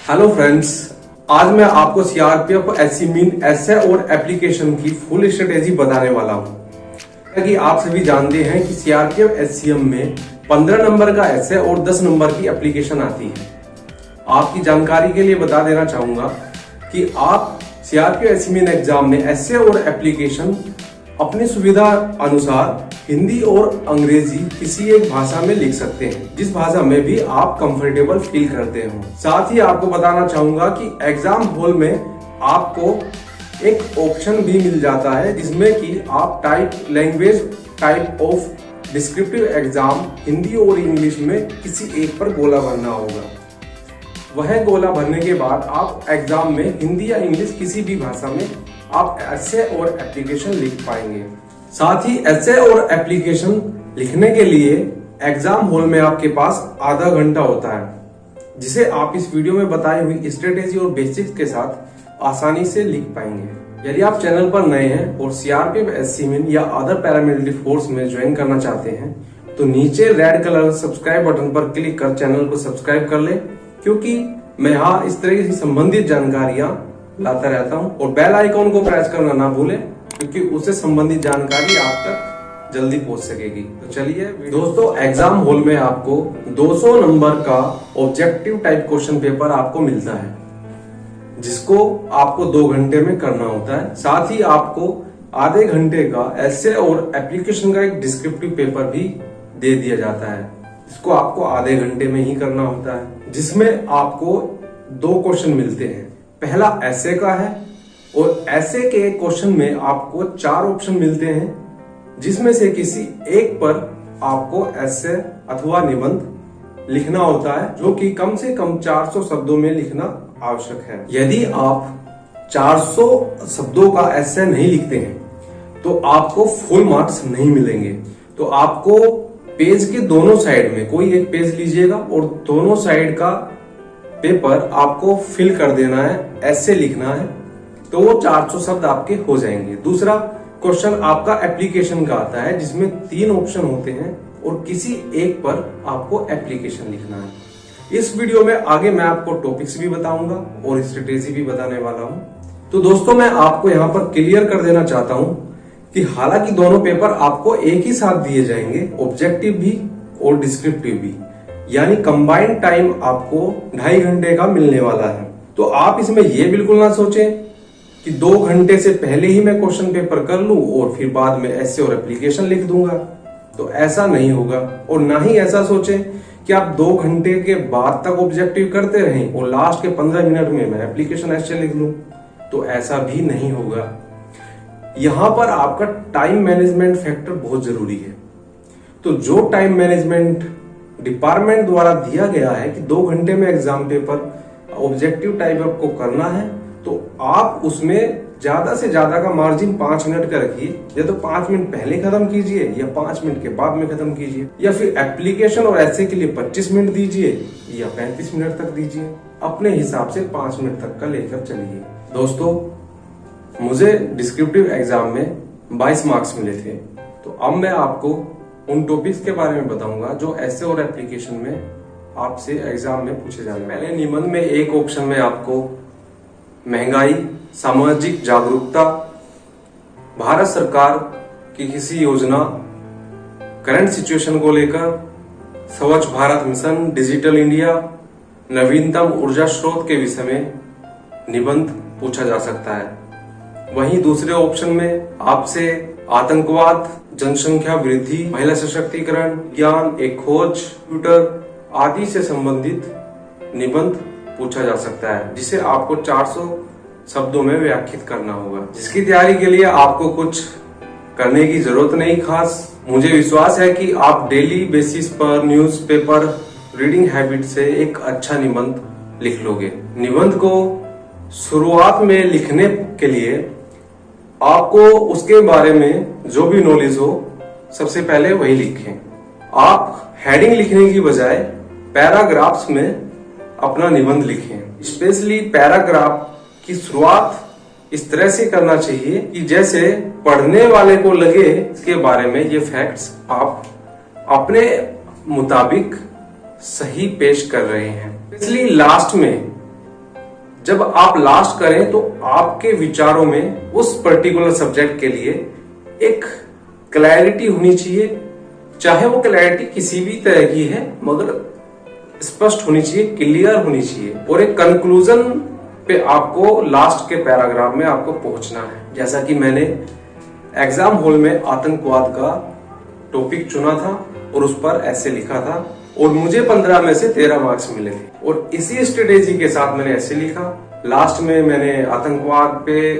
Hello friends, आज मैं आपको सीआरपीएफ एससी मीन एसए और एप्लीकेशन की फुल स्ट्रेटेजी बताने वाला हूं। कि आप सभी जानते हैं कि सीआरपीएफ एससीएम में 15 नंबर का एसए और 10 नंबर की एप्लीकेशन आती है। आपकी जानकारी के लिए बता देना चाहूंगा कि आप सीआरपीएफ एससी मीन एग्जाम में एसए और एप्लीकेशन अपनी सुविधा अनुसार हिंदी और अंग्रेजी किसी एक भाषा में लिख सकते हैं, जिस भाषा में भी आप कंफर्टेबल फील करते हो। साथ ही आपको बताना चाहूंगा कि एग्जाम हॉल में आपको एक ऑप्शन भी मिल जाता है जिसमें कि आप type of descriptive exam Hindi और इंग्लिश में किसी एक पर गोला भरना होगा। वह गोला भरने के बाद आप एग्जाम में हिंदी या इंग्लिश किसी भी भाषा में आप एसे और एप्लीकेशन लिख पाएंगे। साथ ही एसे और एप्लीकेशन लिखने के लिए एग्जाम हॉल में आपके पास आधा घंटा होता है, जिसे आप इस वीडियो में बताई हुई स्ट्रेटेजी और बेसिक्स के साथ आसानी से लिख पाएंगे। यदि आप चैनल पर नए हैं और सीआरपीएफ एससी मीन या अदर पैरामिलिट्री फोर्स में ज्वाइन करना चाहते हैं तो नीचे रेड कलर सब्सक्राइब बटन पर क्लिक कर चैनल को सब्सक्राइब कर ले, क्योंकि मैं यहाँ इस तरह से संबंधित जानकारियां लाता रहता हूँ। और बेल आइकॉन को प्रेस करना ना भूलें, क्योंकि उससे संबंधित जानकारी आप तक जल्दी पहुंच सकेगी। तो चलिए दोस्तों, एग्जाम हॉल में आपको 200 नंबर का ऑब्जेक्टिव टाइप क्वेश्चन पेपर आपको मिलता है, जिसको आपको 2 घंटे में करना होता है। साथ ही आपको आधे घंटे का एसे और एप्लीकेशन का एक डिस्क्रिप्टिव पेपर भी दे दिया जाता है, इसको आपको आधे घंटे में ही करना होता है, जिसमें आपको 2 क्वेश्चन मिलते हैं। पहला एसे का है और एसे के क्वेश्चन में आपको 4 ऑप्शन मिलते हैं, जिसमें से किसी एक पर आपको एसे अथवा निबंध लिखना होता है, जो कि कम से कम 400 शब्दों में लिखना आवश्यक है। यदि आप 400 शब्दों का एसे नहीं लिखते हैं तो आपको फुल मार्क्स नहीं मिलेंगे। तो आपको पेज के दोनों साइड में कोई एक पेज लीजिएगा और दोनों साइड का पेपर आपको फिल कर देना है, ऐसे लिखना है, तो वो 400 शब्द आपके हो जाएंगे। दूसरा क्वेश्चन आपका एप्लीकेशन का आता है, जिसमें 3 ऑप्शन होते हैं और किसी एक पर आपको एप्लीकेशन लिखना है। इस वीडियो में आगे मैं आपको टॉपिक्स भी बताऊंगा और स्ट्रेटेजी भी बताने वाला हूं। तो दोस्तों, मैं आपको यहाँ पर क्लियर कर देना चाहता हूं कि हालांकि दोनों पेपर आपको एक ही साथ दिए जाएंगे, ऑब्जेक्टिव भी और डिस्क्रिप्टिव भी, यानी कंबाइंड टाइम आपको 2.5 घंटे का मिलने वाला है। तो आप इसमें यह बिल्कुल ना सोचें कि 2 घंटे से पहले ही मैं क्वेश्चन पेपर कर लूं और फिर बाद में एसे और एप्लीकेशन लिख दूंगा, तो ऐसा नहीं होगा। और ना ही ऐसा सोचें कि आप 2 घंटे के बाद तक ऑब्जेक्टिव करते रहें और लास्ट के 15 मिनट में मैं एप्लीकेशन ऐसे लिख लूं, तो ऐसा भी नहीं होगा। यहां पर आपका टाइम मैनेजमेंट फैक्टर बहुत जरूरी है। तो जो टाइम मैनेजमेंट डिपार्टमेंट द्वारा दिया गया है कि 2 घंटे में एग्जाम पेपर ऑब्जेक्टिव टाइप आपको करना है, तो आप उसमें ज्यादा से ज्यादा का मार्जिन 5 मिनट का रखिए। या तो 5 मिनट पहले खत्म कीजिए या 5 मिनट के बाद में खत्म कीजिए, या फिर एप्लीकेशन और ऐसे के लिए 25 मिनट दीजिए या 35 मिनट तक दीजिए। अपने हिसाब से 5 मिनट तक का लेकर चलिए। दोस्तों, मुझे डिस्क्रिप्टिव एग्जाम में 22 मार्क्स मिले थे, तो अब मैं आपको उन टॉपिक्स के बारे में बताऊंगा जो एसे और एप्लीकेशन में आपसे एग्जाम में पूछे जाने वाले। पहले निबंध में एक ऑप्शन में आपको महंगाई, सामाजिक जागरूकता, भारत सरकार की किसी योजना, करंट सिचुएशन को लेकर, स्वच्छ भारत मिशन, डिजिटल इंडिया, नवीनतम ऊर्जा स्रोत के विषय में निबंध पूछा जा सकता है। वहीं दूसरे ऑप्शन में आपसे आतंकवाद, जनसंख्या वृद्धि, महिला सशक्तिकरण, ज्ञान, एक खोज, कंप्यूटर आदि से संबंधित निबंध पूछा जा सकता है, जिसे आपको 400 शब्दों में व्याख्यात करना होगा। जिसकी तैयारी के लिए आपको कुछ करने की जरूरत नहीं खास। मुझे विश्वास है कि आप डेली बेसिस पर न्यूज़पेपर रीडिंग हैबिट से एक अच्छा निबंध लिख लोगे। निबंध को शुरुआत में लिखने के लिए आपको उसके बारे में जो भी नॉलेज हो, सबसे पहले वही लिखें। आप हेडिंग लिखने की बजाय पैराग्राफ्स में अपना निबंध लिखें। स्पेशली पैराग्राफ की शुरुआत इस तरह से करना चाहिए कि जैसे पढ़ने वाले को लगे इसके बारे में ये फैक्ट्स आप अपने मुताबिक सही पेश कर रहे हैं। इसलिए लास्ट में जब आप लास्ट करें तो आपके विचारों में उस पर्टिकुलर सब्जेक्ट के लिए एक क्लैरिटी होनी चाहिए, चाहे वो क्लैरिटी किसी भी तरह की है, मगर स्पष्ट होनी चाहिए, क्लियर होनी चाहिए, और एक कंक्लूजन पे आपको लास्ट के पैराग्राफ में आपको पहुंचना है। जैसा कि मैंने एग्जाम हॉल में आतंकवाद का टॉपिक चुना था और उस पर ऐसे लिखा था और मुझे 15 में से 13 मार्क्स मिले थे, और इसी स्ट्रेटेजी के साथ मैंने ऐसे लिखा। लास्ट में मैंने आतंकवाद पे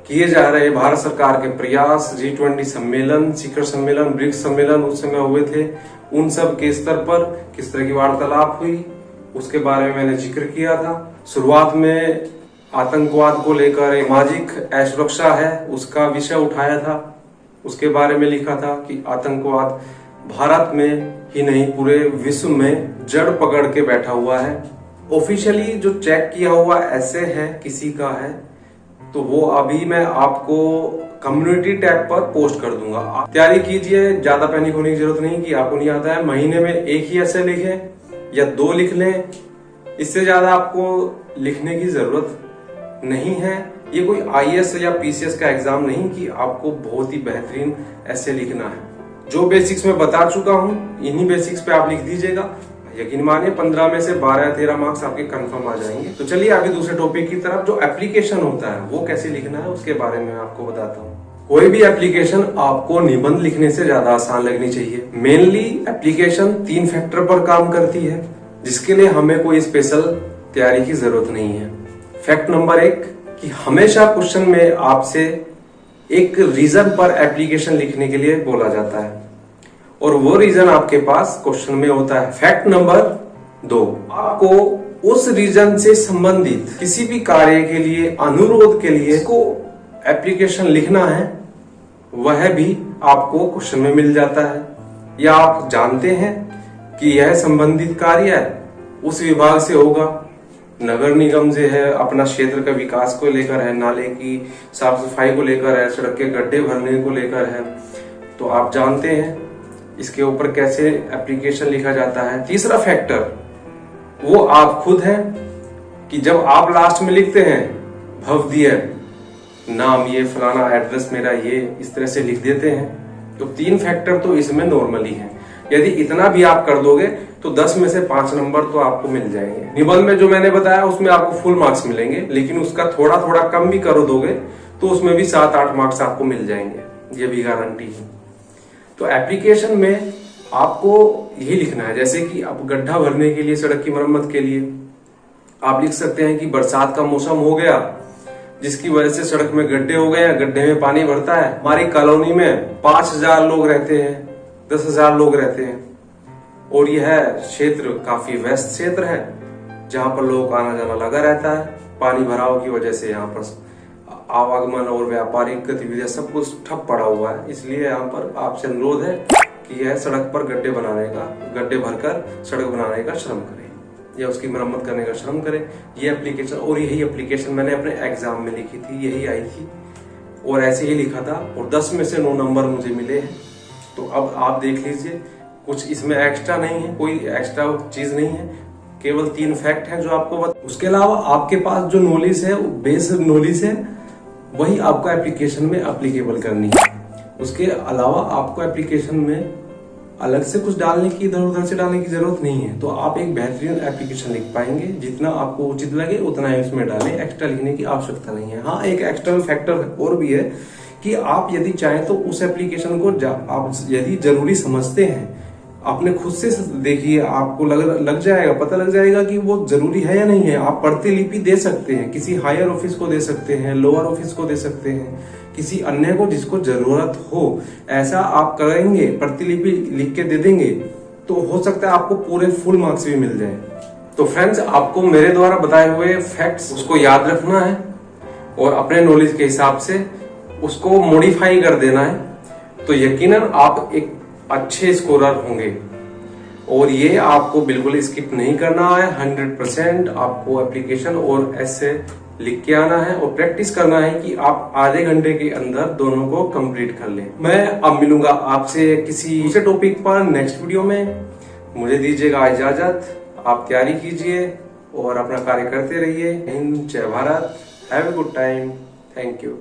किए जा रहे भारत सरकार के प्रयास, G20 सम्मेलन, शिखर सम्मेलन, ब्रिक्स सम्मेलन उस समय हुए थे, उन सब के स्तर पर किस तरह की वार्तालाप हुई उसके बारे में मैंने जिक्र किया था। शुरुआत में आतंकवाद को लेकर सामाजिक असुरक्षा है उसका विषय उठाया था, उसके बारे में लिखा था कि आतंकवाद भारत में ही नहीं पूरे विश्व में जड़ पकड़ के बैठा हुआ है। ऑफिशियली जो चेक किया हुआ ऐसे है किसी का है तो वो अभी मैं आपको कम्युनिटी टैब पर पोस्ट कर दूंगा। आप तैयारी कीजिए, ज्यादा पैनिक होने की जरूरत नहीं कि आपको नहीं आता है। महीने में एक ही ऐसे लिखें या 2 लिख लें, इससे ज्यादा आपको लिखने की जरूरत नहीं है। ये कोई IAS या PCS का एग्जाम नहीं कि आपको बहुत ही बेहतरीन ऐसे लिखना है। जो बेसिक्स मैं बता चुका हूं इन्हीं बेसिक्स पे आप लिख दीजिएगा, यकीन मानिए 15 में से 12 या 13 मार्क्स आपके कंफर्म आ जाएंगे। तो चलिए आगे दूसरे टॉपिक की तरफ, जो एप्लीकेशन होता है वो कैसे लिखना है उसके बारे में आपको बताता हूँ। कोई भी एप्लीकेशन आपको निबंध लिखने से ज्यादा आसान लगनी चाहिए। मेनली एप्लीकेशन 3 फैक्टर पर काम करती है जिसके लिए हमें कोई स्पेशल तैयारी की जरूरत नहीं है। फैक्ट नंबर 1 कि हमेशा क्वेश्चन में आपसे एक रीजन पर एप्लीकेशन लिखने के लिए बोला जाता है और वो रीजन आपके पास क्वेश्चन में होता है। फैक्ट नंबर 2 आपको उस रीजन से संबंधित किसी भी कार्य के लिए, अनुरोध के लिए को एप्लीकेशन लिखना है, वह भी आपको क्वेश्चन में मिल जाता है। या आप जानते हैं कि यह संबंधित कार्य है उस विभाग से होगा, नगर निगम से है, अपना क्षेत्र का विकास को लेकर है, नाले की साफ सफाई को लेकर है, सड़क के गड्ढे भरने को लेकर है, तो आप जानते हैं इसके ऊपर कैसे एप्लीकेशन लिखा जाता है। तीसरा फैक्टर वो आप खुद हैं कि जब आप लास्ट में लिखते हैं भवदीय नाम, ये फलाना एड्रेस मेरा, ये इस तरह से लिख देते हैं, तो 3 फैक्टर तो इसमें नॉर्मली है। यदि इतना भी आप कर दोगे तो 10 में से 5 नंबर तो आपको मिल जाएंगे। निबंध में जो मैंने बताया उसमें आपको फुल मार्क्स मिलेंगे, लेकिन उसका थोड़ा थोड़ा कम भी कर दोगे तो उसमें भी 7-8 मार्क्स आपको मिल जाएंगे, ये भी गारंटी है। तो एप्लीकेशन में आपको यही लिखना है, जैसे कि आप गड्ढा भरने के लिए, सड़क की मरम्मत के लिए आप लिख सकते हैं कि बरसात का मौसम हो गया जिसकी वजह से सड़क में गड्ढे हो गए, गड्ढे में पानी भरता है। हमारी कॉलोनी में 5000 लोग रहते हैं, 10,000 लोग रहते हैं और यह क्षेत्र काफी व्यस्त क्षेत्र है जहां पर लोगों का आना जाना लगा रहता है। पानी भराव की वजह से यहाँ पर आवागमन और व्यापारिक गतिविधियां सब कुछ ठप पड़ा हुआ है, इसलिए यहाँ पर आपसे अनुरोध है कि यह सड़क पर गड्ढे भरकर सड़क बनाने का श्रम करें या उसकी मरम्मत करने का श्रम करें। ये एप्लीकेशन, और यही एप्लीकेशन मैंने अपने एग्जाम में लिखी थी, यही आई थी और ऐसे ही लिखा था और 10 में से 9 नंबर मुझे मिले हैं। तो अब आप देख लीजिए, कुछ इसमें एक्स्ट्रा नहीं है, कोई एक्स्ट्रा चीज नहीं है, केवल 3 फैक्ट हैं जो आपको उसके अलावा आपके पास जो नॉलेज है, बेस नॉलेज है, वही आपको एप्लीकेशन में एप्लीकेबल करनी है। उसके अलावा आपको एप्लीकेशन में अलग से कुछ डालने की, इधर उधर से डालने की जरूरत नहीं है। तो आप एक बेहतरीन एप्लीकेशन लिख पाएंगे, जितना आपको उचित लगे उतना ही उसमें डालें, एक्स्ट्रा लिखने की आवश्यकता नहीं है। हाँ, एक एक्सटर्नल फैक्टर और भी है कि आप यदि चाहें तो उस एप्लीकेशन को आप यदि जरूरी समझते हैं, आपने खुद से देखिए, आपको लग जाएगा, पता लग जाएगा कि वो जरूरी है या नहीं है। आप प्रतिलिपि दे सकते हैं, किसी हायर ऑफिस को दे सकते हैं, लोअर ऑफिस को दे सकते हैं, किसी अन्य को जिसको जरूरत हो, ऐसा आप करेंगे, प्रतिलिपि लिख के दे देंगे तो हो सकता है आपको पूरे फुल मार्क्स भी मिल जाए। तो फ्रेंड्स, आपको मेरे द्वारा बताए हुए फैक्ट्स उसको याद रखना है और अपने नॉलेज के हिसाब से उसको मॉडिफाई कर देना है, तो यकीनन आप एक अच्छे स्कोरर होंगे। और ये आपको बिल्कुल स्किप नहीं करना है, 100% आपको एप्लीकेशन और ऐसे लिख के आना है और प्रैक्टिस करना है कि आप आधे घंटे के अंदर दोनों को कंप्लीट कर लें। मैं अब मिलूंगा आपसे किसी दूसरे टॉपिक पर नेक्स्ट वीडियो में। मुझे दीजिएगा इजाजत, आप तैयारी कीजिए और अपना कार्य करते रहिए। हिंद, जय Bharat, have a good time, thank you.